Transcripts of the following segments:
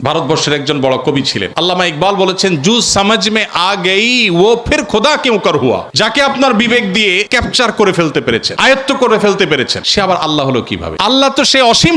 ভারতবর্ষের একজন বড় কবি ছিলেন। আল্লামা ইকবাল বলেছেন, জু সমঝ মে আ গই ও ফির খোদা কিউ কর হুয়া। যাকে আপনার বিবেক দিয়ে ক্যাপচার করে ফেলতে পেরেছেন, আয়ত্ত করে ফেলতে পেরেছেন, সে আবার আল্লাহ হলো কিভাবে? আল্লাহ তো সে অসীম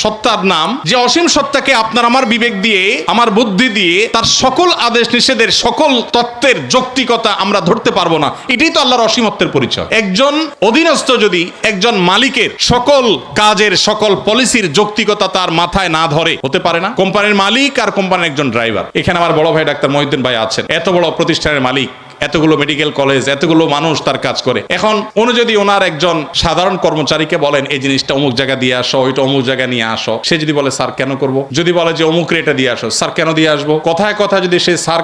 সত্তার নাম, যে অসীম সত্তাকে আপনার আমার বিবেক দিয়ে, আমার বুদ্ধি দিয়ে তার সকল আদেশ নিষেধের, সকল তত্ত্বের যৌক্তিকতা আমরা ধরতে পারবো না। এটাই তো আল্লাহর অসীমত্বের পরিচয়। একজন অধীনস্থ যদি একজন মালিকের সকল কাজের, সকল পলিসির যৌক্তিকতা তার মাথায় না ধরে, হতে পারে না। কোম্পানির মালিক আর কোম্পানির একজন ড্রাইভার। এখানে আমার বড় ভাই ডাক্তার মহিউদ্দিন ভাই আছেন, এত বড় প্রতিষ্ঠানের মালিক, এতগুলো মেডিকেল কলেজ, এতগুলো মানুষ তার কাজ করে। এখন উনি যদি ওনার একজন সাধারণ কর্মচারীকে বলেন এই জিনিসটা অমুক জায়গা দিয়ে আসো, ওইটা অমুক জায়গা নিয়ে আসো, সে যদি বলে স্যার কেন করব, যদি বলে যে অমুক রেটে দিয়ে আসো, স্যার কেন দিয়ে আসবো, কথায় কথা যদি সে স্যার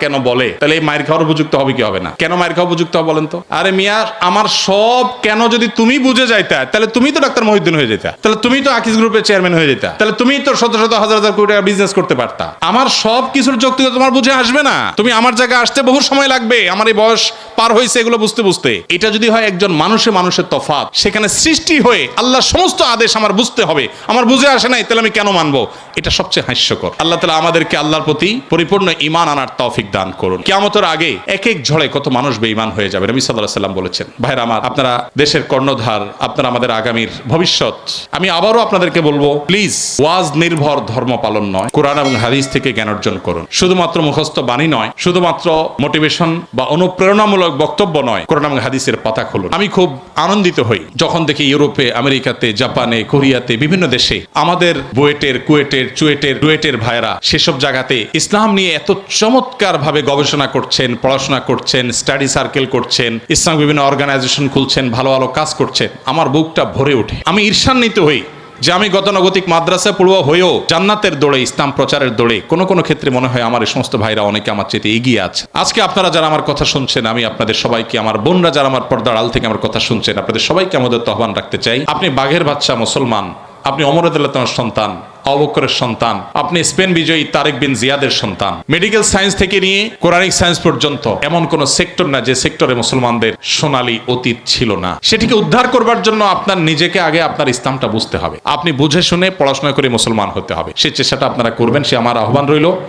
কেন বলে, তাহলে এই মায়ের খাওয়ার উপযুক্ত হবে কি হবে না? কেন মায়ের খাওয়া উপযুক্ত হবে বলেন তো? আরে মিয়া, আমার সব কেন যদি তুমি বুঝে যাইতা, তাহলে তুমি তো ডাক্তার মহিউদ্দিন হয়ে যেতা, তাহলে তুমি তো আকিস গ্রুপের চেয়ারম্যান হয়ে যেতা, তাহলে তুমি তো শত শত হাজার হাজার কোটি টাকা বিজনেস করতে পারতা। আমার সব কিছুর যৌক্তিকতা তোমার বুঝে আসবে না। তুমি আমার জায়গায় আসতে বহু সময় লাগবে, আমার এই বয়স পার হয়েছে এগুলো বুঝতে। এটা যদি হয় একজন মানুষের তফাৎ, সেখানে সৃষ্টি হয়ে আল্লাহর সমস্ত আদেশ আমার বুঝতে হবে, আমার বুঝে আসে নাই, তাহলে আমি কেন মানবো? এটা সবচেয়ে হাস্যকর। আল্লাহ তাআলা আমাদেরকে আল্লাহর প্রতি পরিপূর্ণ ঈমান আনার তৌফিক দান করুন। কিয়ামতের আগে এক এক ঝড়ে কত মানুষ বেঈমান হয়ে যাবে। নবী সাল্লাল্লাহু আলাইহি ওয়াসাল্লাম বলেছেন, ভাইরা আমার, আপনারা দেশের কর্ণধার, আপনারা আমাদের আগামীর ভবিষ্যৎ। আমি আবারও আপনাদেরকে বলবো, প্লিজ ওয়াজ নির্ভর ধর্ম পালন নয়, কোরআন এবং হাদিস থেকে জ্ঞান অর্জন করুন। শুধুমাত্র মুখস্থ বাণী নয়, শুধুমাত্র মোটিভেশন বা অনুপ্রেরণামূলক বক্তব্য নয়, কোরআন এবং হাদিসের পাতা খুলুন। আমি খুব আনন্দিত হই যখন দেখি ইউরোপে, আমেরিকাতে, জাপানে, কোরিয়াতে, বিভিন্ন দেশে আমাদের বুয়েটের, কুয়েটের, চুয়েটের, ডুয়েটের ভাইরা সেসব জায়গাতে ইসলাম নিয়ে এত চমৎকার ভাবে গবেষণা করছেন, পড়াশোনা করছেন, স্টাডি সার্কেল করছেন, ইসলাম বিভিন্ন অর্গানাইজেশন খুলছেন, ভালো ভালো কাজ করছেন। আমার বুকটা ভরে ওঠে। আমি ঈর্ষান্বিত হই যে আমি গতানুগতিক মাদ্রাসা পড়ুয়া হয়েও জান্নাতের দৌড়ে, ইসলাম প্রচারের দৌড়ে কোনো ক্ষেত্রে মনে হয় আমার এই সমস্ত ভাইরা অনেকে আমার চেয়ে এগিয়ে আছে। আজকে আপনারা যারা আমার কথা শুনছেন, আমি আপনাদের সবাইকে, আমার বোনরা যারা আমার পর্দার আড়াল থেকে আমার কথা শুনছেন, আপনাদের সবাইকে আমাদের আহ্বান রাখতে চাই, আপনি বাঘের বাচ্চা মুসলমান, আপনি ওমর রাদিয়াল্লাহু তাআলার সন্তান, আবু বকরের সন্তান, আপনি স্পেন বিজয়ী তারেক বিন জিয়াদের সন্তান। মেডিকেল সায়েন্স থেকে নিয়ে কোরআনিক সায়েন্স পর্যন্ত এমন কোন সেক্টর না যে সেক্টরে মুসলমানদের সোনালী অতীত ছিল না। সেটিকে উদ্ধার করবার জন্য আপনার নিজেকে আগে আপনার ইসলামটা বুঝতে হবে। আপনি বুঝে শুনে পড়াশোনা করে মুসলমান হতে হবে। সেই চেষ্টাটা আপনারা করবেন, সে আমার আহ্বান রইল।